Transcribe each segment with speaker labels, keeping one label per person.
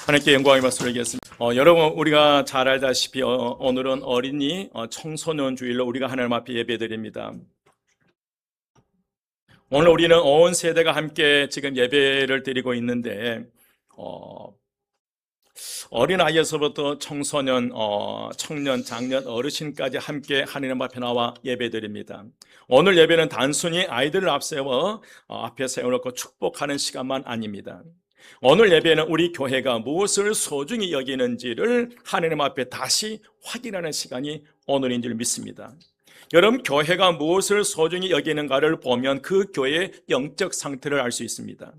Speaker 1: 하나님께 영광의 말씀을 드리겠습니다. 여러분, 우리가 잘 알다시피 오늘은 어린이 청소년 주일로 우리가 하나님 앞에 예배드립니다. 오늘 우리는 온 세대가 함께 지금 예배를 드리고 있는데 어린아이에서부터 청소년, 청년, 장년, 어르신까지 함께 하나님 앞에 나와 예배드립니다. 오늘 예배는 단순히 아이들을 앞에 세워놓고 축복하는 시간만 아닙니다. 오늘 예배는 우리 교회가 무엇을 소중히 여기는지를 하나님 앞에 다시 확인하는 시간이 오늘인 줄 믿습니다. 여러분, 교회가 무엇을 소중히 여기는가를 보면 그 교회의 영적 상태를 알 수 있습니다.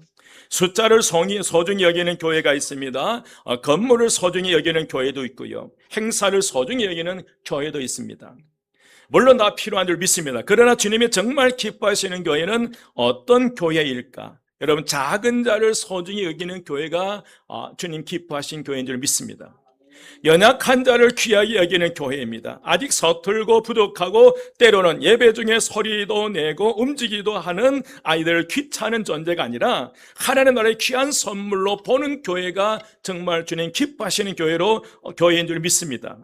Speaker 1: 숫자를 소중히 여기는 교회가 있습니다. 건물을 소중히 여기는 교회도 있고요. 행사를 소중히 여기는 교회도 있습니다. 물론 다 필요한 줄 믿습니다. 그러나 주님이 정말 기뻐하시는 교회는 어떤 교회일까? 여러분, 작은 자를 소중히 여기는 교회가 주님 기뻐하신 교회인 줄 믿습니다. 연약한 자를 귀하게 여기는 교회입니다. 아직 서툴고 부족하고 때로는 예배 중에 소리도 내고 움직이기도 하는 아이들 귀찮은 존재가 아니라 하나님 나라의 귀한 선물로 보는 교회가 정말 주님 기뻐하시는 교회인 줄 믿습니다.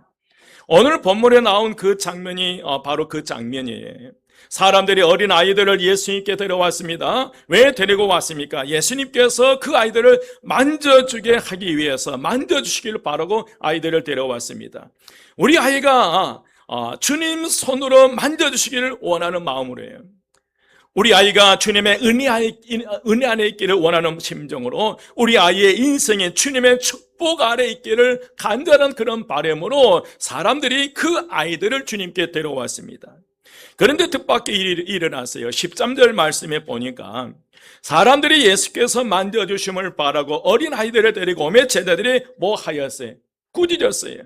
Speaker 1: 오늘 본문에 나온 그 장면이 바로 그 장면이에요. 사람들이 어린 아이들을 예수님께 데려왔습니다. 왜 데리고 왔습니까? 예수님께서 그 아이들을 만져주게 하기 위해서 만져주시기를 바라고 아이들을 데려왔습니다. 우리 아이가 주님 손으로 만져주시기를 원하는 마음으로 해요. 우리 아이가 주님의 은혜 안에 있기를 원하는 심정으로 우리 아이의 인생에 주님의 축복 아래 있기를 간절한 그런 바람으로 사람들이 그 아이들을 주님께 데려왔습니다. 그런데 뜻밖의 일이 일어났어요. 13절 말씀에 보니까 사람들이 예수께서 만져주심을 바라고 어린 아이들을 데리고 오매 제자들이 뭐 하였어요? 꾸짖었어요.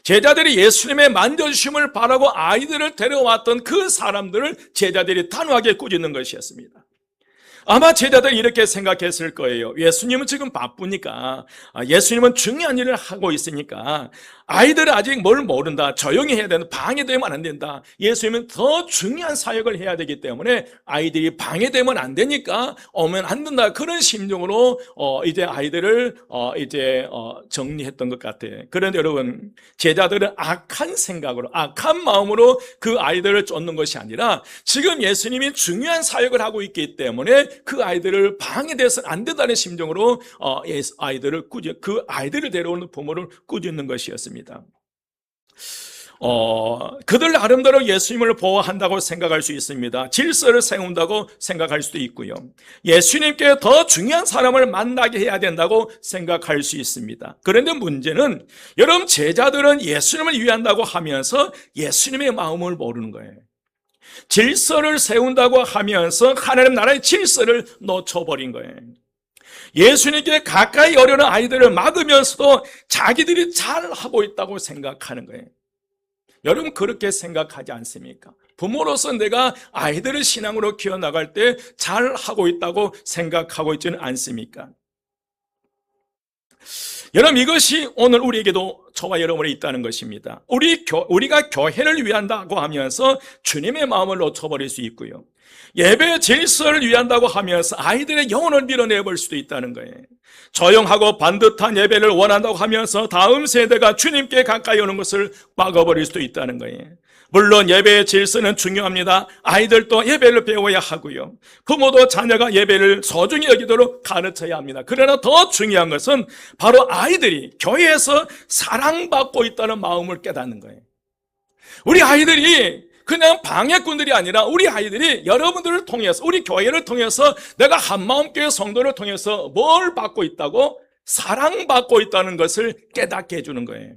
Speaker 1: 제자들이 예수님의 만져주심을 바라고 아이들을 데려왔던 그 사람들을 제자들이 단호하게 꾸짖는 것이었습니다. 아마 제자들이 이렇게 생각했을 거예요. 예수님은 지금 바쁘니까, 예수님은 중요한 일을 하고 있으니까 아이들은 아직 뭘 모른다, 조용히 해야 된다, 방해되면 안 된다. 예수님은 더 중요한 사역을 해야 되기 때문에 아이들이 방해되면 안 되니까 오면 안 된다, 그런 심정으로 이제 아이들을 정리했던 것 같아요. 그런데 여러분, 제자들은 악한 생각으로, 악한 마음으로 그 아이들을 쫓는 것이 아니라 지금 예수님이 중요한 사역을 하고 있기 때문에 그 아이들을 방해돼서는 안 된다는 심정으로 그 아이들을 데려오는 부모를 꾸짖는 것이었습니다. 그들 나름대로 예수님을 보호한다고 생각할 수 있습니다. 질서를 세운다고 생각할 수도 있고요. 예수님께 더 중요한 사람을 만나게 해야 된다고 생각할 수 있습니다. 그런데 문제는 여러분, 제자들은 예수님을 위한다고 하면서 예수님의 마음을 모르는 거예요. 질서를 세운다고 하면서 하나님 나라의 질서를 놓쳐버린 거예요. 예수님께 가까이 오려는 아이들을 막으면서도 자기들이 잘하고 있다고 생각하는 거예요. 여러분, 그렇게 생각하지 않습니까? 부모로서 내가 아이들을 신앙으로 키워나갈 때 잘하고 있다고 생각하고 있지는 않습니까? 여러분, 이것이 오늘 우리에게도 저와 여러분이 있다는 것입니다. 우리가 교회를 위한다고 하면서 주님의 마음을 놓쳐버릴 수 있고요. 예배 질서를 위한다고 하면서 아이들의 영혼을 밀어내볼 수도 있다는 거예요. 조용하고 반듯한 예배를 원한다고 하면서 다음 세대가 주님께 가까이 오는 것을 막아버릴 수도 있다는 거예요. 물론 예배의 질서는 중요합니다. 아이들도 예배를 배워야 하고요. 부모도 자녀가 예배를 소중히 여기도록 가르쳐야 합니다. 그러나 더 중요한 것은 바로 아이들이 교회에서 사랑받고 있다는 마음을 깨닫는 거예요. 우리 아이들이 그냥 방해꾼들이 아니라 우리 아이들이 여러분들을 통해서, 우리 교회를 통해서 내가 한마음교회 성도를 통해서 뭘 받고 있다고? 사랑받고 있다는 것을 깨닫게 해주는 거예요.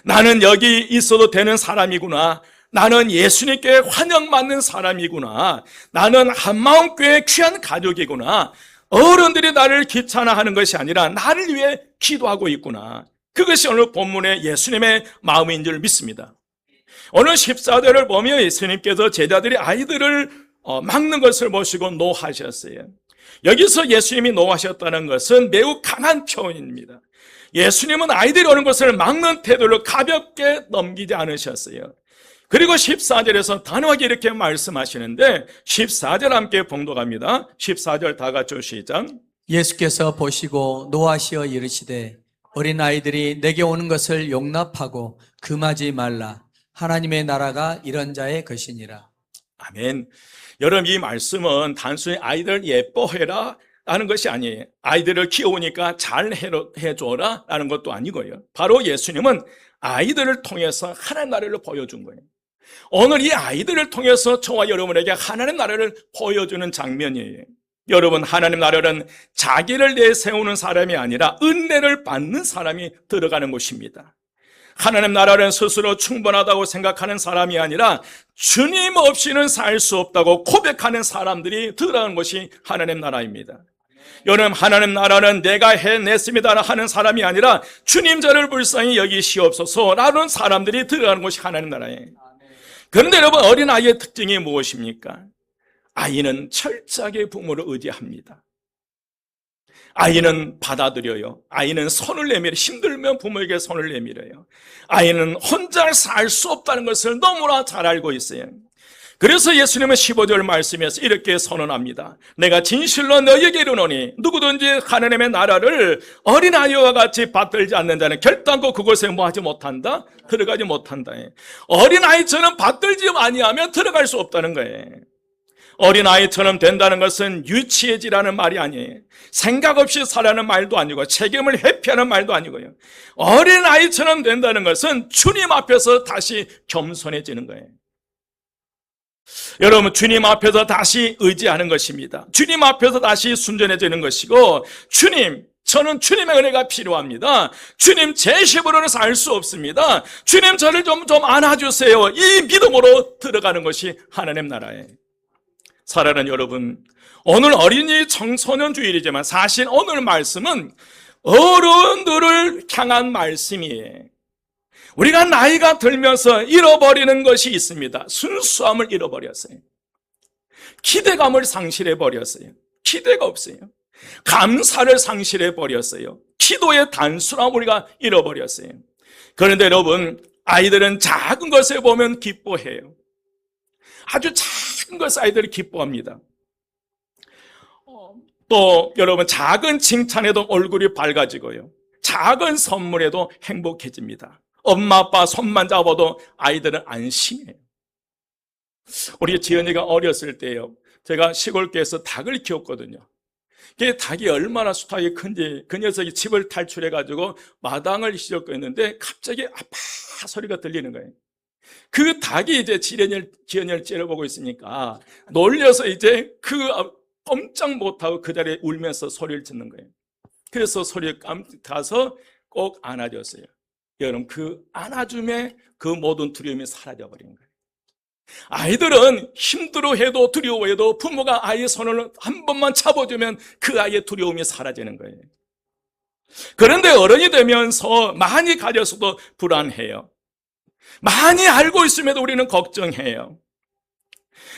Speaker 1: 나는 여기 있어도 되는 사람이구나. 나는 예수님께 환영받는 사람이구나. 나는 한마음교회의 귀한 가족이구나. 어른들이 나를 귀찮아하는 것이 아니라 나를 위해 기도하고 있구나. 그것이 오늘 본문의 예수님의 마음인 줄 믿습니다. 오늘 14절을 보면 예수님께서 제자들이 아이들을 막는 것을 보시고 노하셨어요. 여기서 예수님이 노하셨다는 것은 매우 강한 표현입니다. 예수님은 아이들이 오는 것을 막는 태도를 가볍게 넘기지 않으셨어요. 그리고 14절에서 단호하게 이렇게 말씀하시는데 14절 함께 봉독합니다. 14절 다 같이 시작.
Speaker 2: 예수께서 보시고 노하시어 이르시되 어린아이들이 내게 오는 것을 용납하고 금하지 말라. 하나님의 나라가 이런 자의 것이니라.
Speaker 1: 아멘. 여러분, 이 말씀은 단순히 아이들 예뻐해라 라는 것이 아니에요. 아이들을 키우니까 잘 해줘라 라는 것도 아니고요. 바로 예수님은 아이들을 통해서 하나님 나라를 보여준 거예요. 오늘 이 아이들을 통해서 저와 여러분에게 하나님 나라를 보여주는 장면이에요. 여러분, 하나님 나라는 자기를 내세우는 사람이 아니라 은혜를 받는 사람이 들어가는 곳입니다. 하나님 나라는 스스로 충분하다고 생각하는 사람이 아니라 주님 없이는 살 수 없다고 고백하는 사람들이 들어가는 것이 하나님 나라입니다. 여러분, 하나님 나라는 내가 해냈습니다 하는 사람이 아니라 주님 저를 불쌍히 여기시옵소서 라는 사람들이 들어가는 것이 하나님 나라예요. 그런데 여러분, 어린아이의 특징이 무엇입니까? 아이는 철저하게 부모를 의지합니다. 아이는 받아들여요. 아이는 손을 내밀어, 힘들면 부모에게 손을 내밀어요. 아이는 혼자 살 수 없다는 것을 너무나 잘 알고 있어요. 그래서 예수님은 15절 말씀에서 이렇게 선언합니다. 내가 진실로 너희에게 이르노니 누구든지 하나님의 나라를 어린아이와 같이 받들지 않는 자는 결단코 그곳에 뭐하지 못한다? 들어가지 못한다. 어린아이처럼 받들지 아니하면 들어갈 수 없다는 거예요. 어린아이처럼 된다는 것은 유치해지라는 말이 아니에요. 생각 없이 살라는 말도 아니고 책임을 회피하는 말도 아니고요. 어린아이처럼 된다는 것은 주님 앞에서 다시 겸손해지는 거예요. 여러분, 주님 앞에서 다시 의지하는 것입니다. 주님 앞에서 다시 순전해지는 것이고, 주님, 저는 주님의 은혜가 필요합니다. 주님, 제 힘으로는 살 수 없습니다. 주님, 저를 좀 안아주세요. 이 믿음으로 들어가는 것이 하나님 나라예요. 사랑하는 여러분, 오늘 어린이 청소년 주일이지만 사실 오늘 말씀은 어른들을 향한 말씀이에요. 우리가 나이가 들면서 잃어버리는 것이 있습니다. 순수함을 잃어버렸어요. 기대감을 상실해버렸어요. 기대가 없어요. 감사를 상실해버렸어요. 기도의 단순함을 우리가 잃어버렸어요. 그런데 여러분, 아이들은 작은 것에 보면 기뻐해요. 아주 작은 것을 아이들이 기뻐합니다. 또 여러분, 작은 칭찬에도 얼굴이 밝아지고요. 작은 선물에도 행복해집니다. 엄마 아빠 손만 잡아도 아이들은 안심해요. 우리 지연이가 어렸을 때요, 제가 시골교에서 닭을 키웠거든요. 그 닭이 얼마나 수탉이 큰지, 그 녀석이 집을 탈출해가지고 마당을 휘젓고 갑자기 아파 소리가 들리는 거예요. 그 닭이 이제 지연이를 째려보고 있으니까 놀려서 이제 꼼짝 못하고 그 자리에 울면서 소리를 짓는 거예요. 그래서 소리에 가서 꼭 안아줬어요. 여러분, 그 안아줌에 그 모든 두려움이 사라져버린 거예요. 아이들은 힘들어해도 두려워해도 부모가 아이의 손을 한 번만 잡아주면 그 아이의 두려움이 사라지는 거예요. 그런데 어른이 되면서 많이 가졌어도 불안해요. 많이 알고 있음에도 우리는 걱정해요.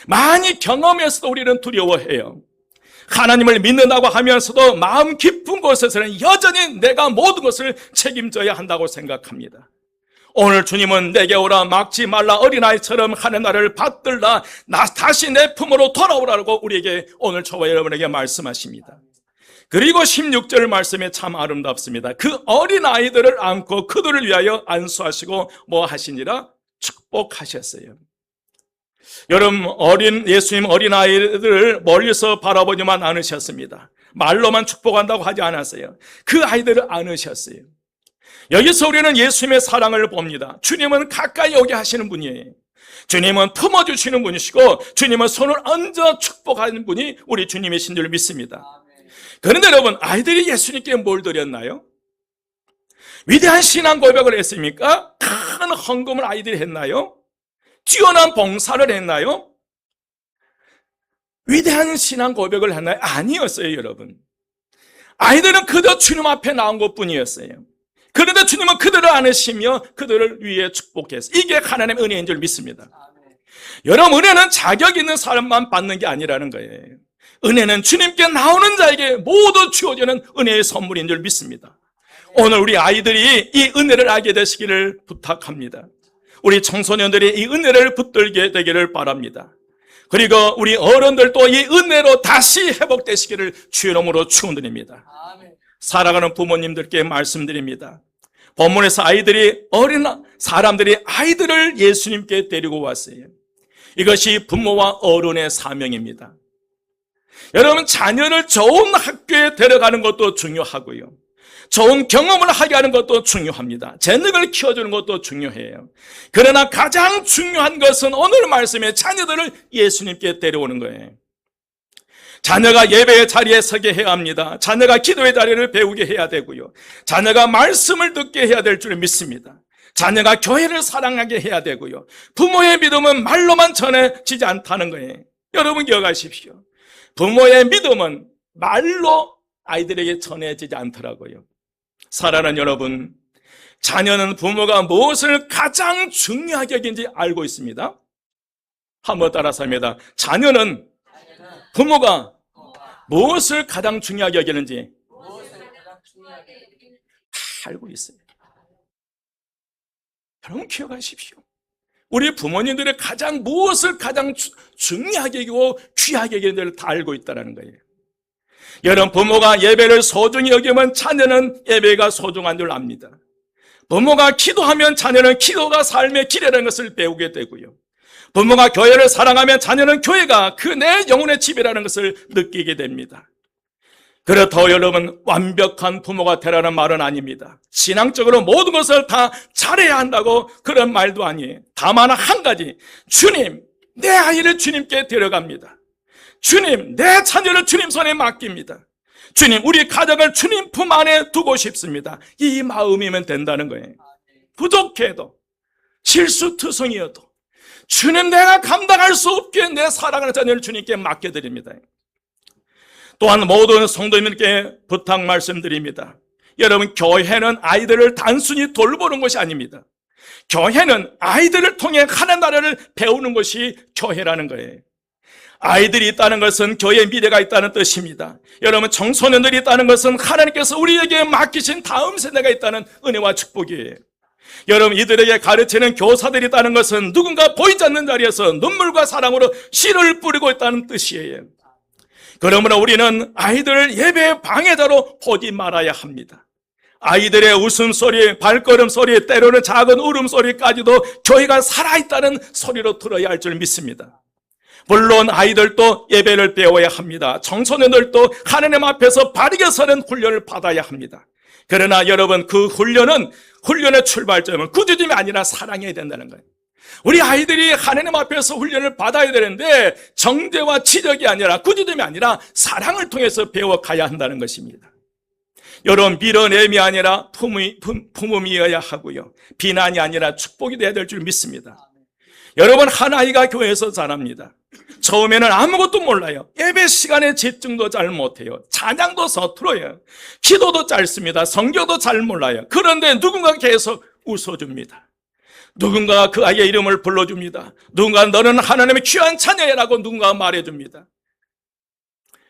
Speaker 1: 많이 경험해서도 우리는 두려워해요. 하나님을 믿는다고 하면서도 마음 깊은 곳에서는 여전히 내가 모든 것을 책임져야 한다고 생각합니다. 오늘 주님은 내게 오라, 막지 말라, 어린아이처럼 하는 나를 받들라, 다시 내 품으로 돌아오라고 우리에게 오늘 저와 여러분에게 말씀하십니다. 그리고 16절 말씀에 참 아름답습니다. 그 어린아이들을 안고 그들을 위하여 안수하시고 뭐 하시니라? 축복하셨어요. 여러분, 예수님 어린아이들을 멀리서 바라보지만 않으셨습니다. 말로만 축복한다고 하지 않았어요. 그 아이들을 안으셨어요. 여기서 우리는 예수님의 사랑을 봅니다. 주님은 가까이 오게 하시는 분이에요. 주님은 품어주시는 분이시고 주님은 손을 얹어 축복하는 분이 우리 주님이신 줄 믿습니다. 그런데 여러분, 아이들이 예수님께 뭘 드렸나요? 위대한 신앙 고백을 했습니까? 큰 헌금을 아이들이 했나요? 뛰어난 봉사를 했나요? 위대한 신앙 고백을 했나요? 아니었어요, 여러분. 아이들은 그저 주님 앞에 나온 것뿐이었어요. 그런데 주님은 그들을 안으시며 그들을 위해 축복했어요. 이게 하나님의 은혜인 줄 믿습니다. 여러분, 은혜는 자격 있는 사람만 받는 게 아니라는 거예요. 은혜는 주님께 나오는 자에게 모두 주어지는 은혜의 선물인 줄 믿습니다. 오늘 우리 아이들이 이 은혜를 알게 되시기를 부탁합니다. 우리 청소년들이 이 은혜를 붙들게 되기를 바랍니다. 그리고 우리 어른들도 이 은혜로 다시 회복되시기를 주의 이름으로 축원드립니다. 사랑하는 부모님들께 말씀드립니다. 본문에서 사람들이 아이들을 예수님께 데리고 왔어요. 이것이 부모와 어른의 사명입니다. 여러분, 자녀를 좋은 학교에 데려가는 것도 중요하고요. 좋은 경험을 하게 하는 것도 중요합니다. 재능을 키워주는 것도 중요해요. 그러나 가장 중요한 것은 오늘 말씀에 자녀들을 예수님께 데려오는 거예요. 자녀가 예배의 자리에 서게 해야 합니다. 자녀가 기도의 자리를 배우게 해야 되고요. 자녀가 말씀을 듣게 해야 될 줄 믿습니다. 자녀가 교회를 사랑하게 해야 되고요. 부모의 믿음은 말로만 전해지지 않다는 거예요. 여러분 기억하십시오. 부모의 믿음은 말로 아이들에게 전해지지 않더라고요. 사랑하는 여러분, 자녀는 부모가 무엇을 가장 중요하게 여기는지 알고 있습니다. 한번 따라서 합니다. 자녀는 부모가 무엇을 가장 중요하게 여기는지 다 알고 있어요. 여러분 기억하십시오. 우리 부모님들이 무엇을 가장 중요하게 여기고 귀하게 여기는지를 다 알고 있다는 거예요. 여러분, 부모가 예배를 소중히 여기면 자녀는 예배가 소중한 줄 압니다. 부모가 기도하면 자녀는 기도가 삶의 길이라는 것을 배우게 되고요. 부모가 교회를 사랑하면 자녀는 교회가 내 영혼의 집이라는 것을 느끼게 됩니다. 그렇다고 여러분, 완벽한 부모가 되라는 말은 아닙니다. 신앙적으로 모든 것을 다 잘해야 한다고 그런 말도 아니에요. 다만 한 가지, 주님, 내 아이를 주님께 데려갑니다. 주님, 내 자녀를 주님 손에 맡깁니다. 주님, 우리 가정을 주님 품 안에 두고 싶습니다. 이 마음이면 된다는 거예요. 부족해도, 실수투성이어도 주님, 내가 감당할 수 없게 내 사랑하는 자녀를 주님께 맡겨드립니다. 또한 모든 성도님들께 부탁 말씀드립니다. 여러분, 교회는 아이들을 단순히 돌보는 것이 아닙니다. 교회는 아이들을 통해 하나님 나라를 배우는 것이 교회라는 거예요. 아이들이 있다는 것은 교회의 미래가 있다는 뜻입니다. 여러분, 청소년들이 있다는 것은 하나님께서 우리에게 맡기신 다음 세대가 있다는 은혜와 축복이에요. 여러분, 이들에게 가르치는 교사들이 있다는 것은 누군가 보이지 않는 자리에서 눈물과 사랑으로 씨를 뿌리고 있다는 뜻이에요. 그러므로 우리는 아이들을 예배의 방해자로 보지 말아야 합니다. 아이들의 웃음소리, 발걸음소리, 때로는 작은 울음소리까지도 교회가 살아있다는 소리로 들어야 할 줄 믿습니다. 물론 아이들도 예배를 배워야 합니다. 청소년들도 하나님 앞에서 바르게 서는 훈련을 받아야 합니다. 그러나 여러분, 그 훈련의 출발점은 구두심이 아니라 사랑해야 된다는 거예요. 우리 아이들이 하나님 앞에서 훈련을 받아야 되는데 정죄와 지적이 아니라 구두심이 아니라 사랑을 통해서 배워가야 한다는 것입니다. 여러분, 밀어냄이 아니라 품음이어야 하고요. 비난이 아니라 축복이 되어야 될 줄 믿습니다. 여러분, 한 아이가 교회에서 자랍니다. 처음에는 아무것도 몰라요. 예배 시간에 집중도 잘 못해요. 찬양도 서툴어요. 기도도 짧습니다. 성경도 잘 몰라요. 그런데 누군가 계속 웃어줍니다. 누군가 그 아이의 이름을 불러줍니다. 누군가 너는 하나님의 귀한 자녀야라고 누군가 말해줍니다.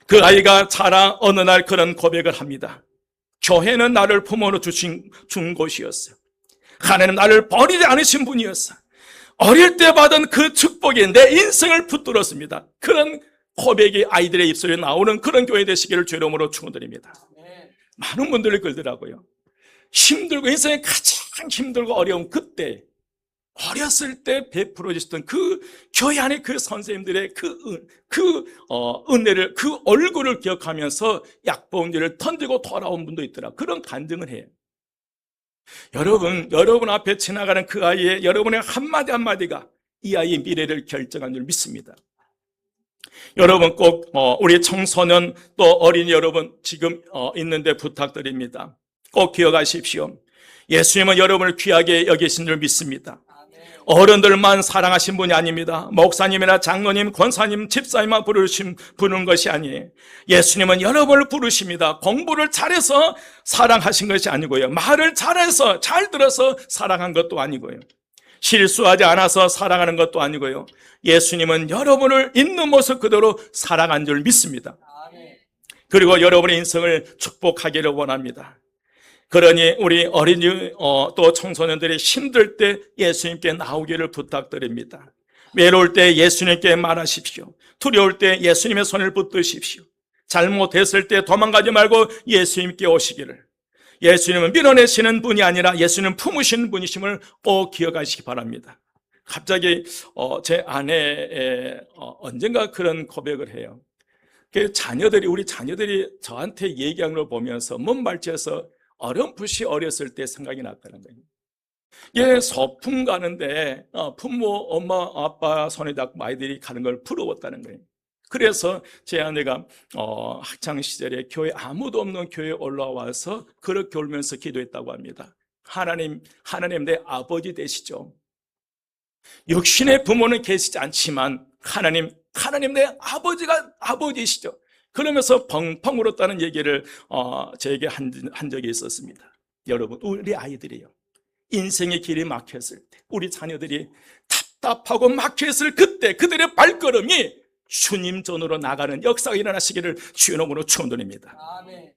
Speaker 1: 그 아이가 자라 어느 날 그런 고백을 합니다. 교회는 나를 부모로 준 곳이었어요. 하나님 나를 버리지 않으신 분이었어. 어릴 때 받은 그 축복이 내 인생을 붙들었습니다. 그런 고백이 아이들의 입술에 나오는 그런 교회 되시기를 주의 이름으로 축원드립니다. 많은 분들이 그러더라고요. 힘들고 인생에 가장 힘들고 어려운 그때, 어렸을 때 베풀어 주셨던 그 교회 안에 그 선생님들의 은혜를, 그 얼굴을 기억하면서 약봉지를 던지고 돌아온 분도 있더라. 그런 간증을 해요. 여러분 앞에 지나가는 그 아이의 여러분의 한마디 한마디가 이 아이의 미래를 결정한 줄 믿습니다. 여러분 꼭 우리 청소년 또 어린이 여러분 지금 있는데 부탁드립니다. 꼭 기억하십시오. 예수님은 여러분을 귀하게 여기신 줄 믿습니다. 어른들만 사랑하신 분이 아닙니다. 목사님이나 장로님, 권사님, 집사님만 부르는 것이 아니에요. 예수님은 여러분을 부르십니다. 공부를 잘해서 사랑하신 것이 아니고요. 말을 잘해서 잘 들어서 사랑한 것도 아니고요. 실수하지 않아서 사랑하는 것도 아니고요. 예수님은 여러분을 있는 모습 그대로 사랑한 줄 믿습니다. 그리고 여러분의 인생을 축복하기를 원합니다. 그러니 우리 어린이 또 청소년들이 힘들 때 예수님께 나오기를 부탁드립니다. 외로울 때 예수님께 말하십시오. 두려울 때 예수님의 손을 붙드십시오. 잘못했을 때 도망가지 말고 예수님께 오시기를. 예수님은 밀어내시는 분이 아니라 예수님은 품으시는 분이심을 꼭 기억하시기 바랍니다. 갑자기 제 아내 언젠가 그런 고백을 해요. 우리 자녀들이 저한테 얘기하는 걸 보면서 먼 발치에서 어렴풋이 어렸을 때 생각이 났다는 거예요. 소풍 가는데 부모, 엄마, 아빠 손에 잡고 아이들이 가는 걸 부러웠다는 거예요. 그래서 제 아내가 학창 시절에 교회 아무도 없는 교회에 올라와서 그렇게 울면서 기도했다고 합니다. 하나님 내 아버지 되시죠. 육신의 부모는 계시지 않지만 하나님 내 아버지시죠. 그러면서 펑펑 울었다는 얘기를 저에게 한 적이 있었습니다. 여러분, 우리 아이들이요, 인생의 길이 막혔을 때, 우리 자녀들이 답답하고 막혔을 그때 그들의 발걸음이 주님 전으로 나가는 역사가 일어나시기를 주의 이름으로 축원드립니다.
Speaker 2: 아멘.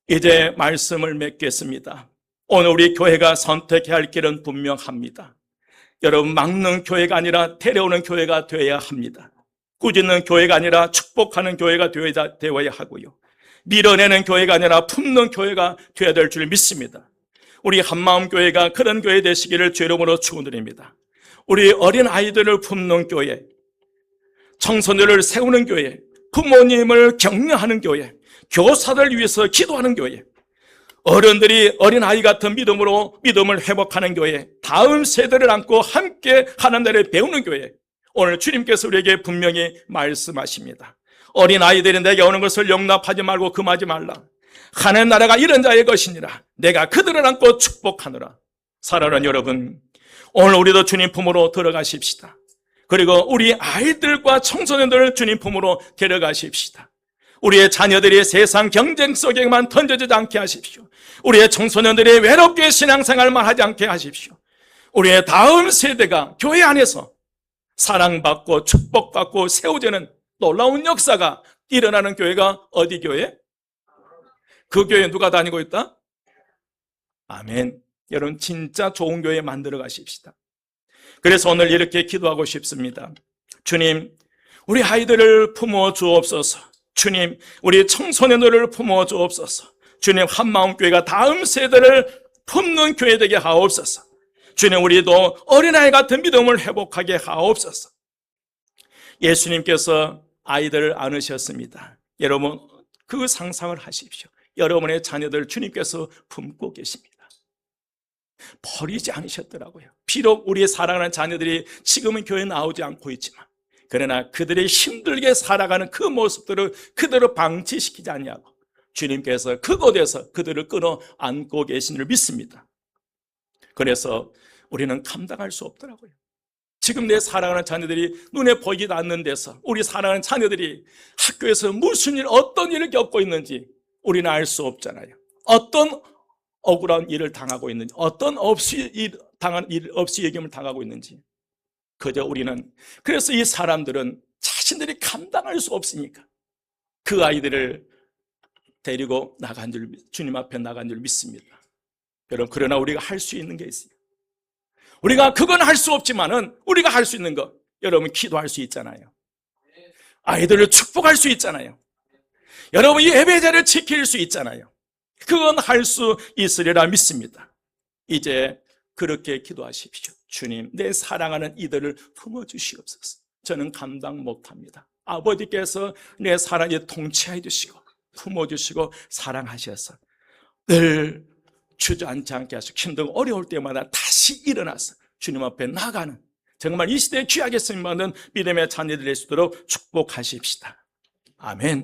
Speaker 1: 이제 말씀을 맺겠습니다. 오늘 우리 교회가 선택해야 할 길은 분명합니다. 여러분, 막는 교회가 아니라 데려오는 교회가 되어야 합니다. 꾸짖는 교회가 아니라 축복하는 교회가 되어야 하고요, 밀어내는 교회가 아니라 품는 교회가 되어야 될 줄 믿습니다. 우리 한마음 교회가 그런 교회 되시기를 주의 이름으로 축원드립니다. 우리 어린 아이들을 품는 교회, 청소년을 세우는 교회, 부모님을 격려하는 교회, 교사들 위해서 기도하는 교회, 어른들이 어린아이 같은 믿음을 회복하는 교회, 다음 세대를 안고 함께 하나님을 배우는 교회, 오늘 주님께서 우리에게 분명히 말씀하십니다. 어린아이들이 내게 오는 것을 용납하지 말고 금하지 말라. 하나님 나라가 이런 자의 것이니라. 내가 그들을 안고 축복하노라. 사랑하는 여러분, 오늘 우리도 주님 품으로 들어가십시다. 그리고 우리 아이들과 청소년들을 주님 품으로 데려가십시다. 우리의 자녀들이 세상 경쟁 속에만 던져지지 않게 하십시오. 우리의 청소년들이 외롭게 신앙생활만 하지 않게 하십시오. 우리의 다음 세대가 교회 안에서 사랑받고 축복받고 세워지는 놀라운 역사가 일어나는 교회가 어디 교회? 그 교회 누가 다니고 있다? 아멘. 여러분, 진짜 좋은 교회 만들어 가십시다. 그래서 오늘 이렇게 기도하고 싶습니다. 주님, 우리 아이들을 품어 주옵소서. 주님, 우리 청소년들을 품어 주옵소서. 주님, 한마음교회가 다음 세대를 품는 교회 되게 하옵소서. 주님, 우리도 어린아이 같은 믿음을 회복하게 하옵소서. 예수님께서 아이들을 안으셨습니다. 여러분, 그 상상을 하십시오. 여러분의 자녀들 주님께서 품고 계십니다. 버리지 않으셨더라고요. 비록 우리의 사랑하는 자녀들이 지금은 교회에 나오지 않고 있지만, 그러나 그들이 힘들게 살아가는 그 모습들을 그대로 방치시키지 않냐고 주님께서 그곳에서 그들을 끌어 안고 계신 줄 믿습니다. 그래서 우리는 감당할 수 없더라고요. 지금 내 사랑하는 자녀들이 눈에 보이지도 않는 데서 우리 사랑하는 자녀들이 학교에서 무슨 일, 어떤 일을 겪고 있는지 우리는 알 수 없잖아요. 어떤 억울한 일을 당하고 있는지, 어떤 역임을 당하고 있는지 그저 우리는, 그래서 이 사람들은 자신들이 감당할 수 없으니까 그 아이들을 데리고 나간 줄, 주님 앞에 나간 줄 믿습니다. 여러분, 그러나 우리가 할 수 있는 게 있어요. 우리가 그건 할 수 없지만은 우리가 할 수 있는 거, 여러분, 기도할 수 있잖아요. 아이들을 축복할 수 있잖아요. 여러분, 이 예배자를 지킬 수 있잖아요. 그건 할 수 있으리라 믿습니다. 이제 그렇게 기도하십시오. 주님, 내 사랑하는 이들을 품어주시옵소서. 저는 감당 못합니다. 아버지께서 내 사랑에 통치해 주시고 품어주시고 사랑하셔서 늘 주저앉지 않게 하시고 힘들고 어려울 때마다 다시 일어나서 주님 앞에 나가는, 정말 이 시대에 귀하게 쓰임받는 믿음의 자녀들이 될 수 있도록 축복하십시다. 아멘.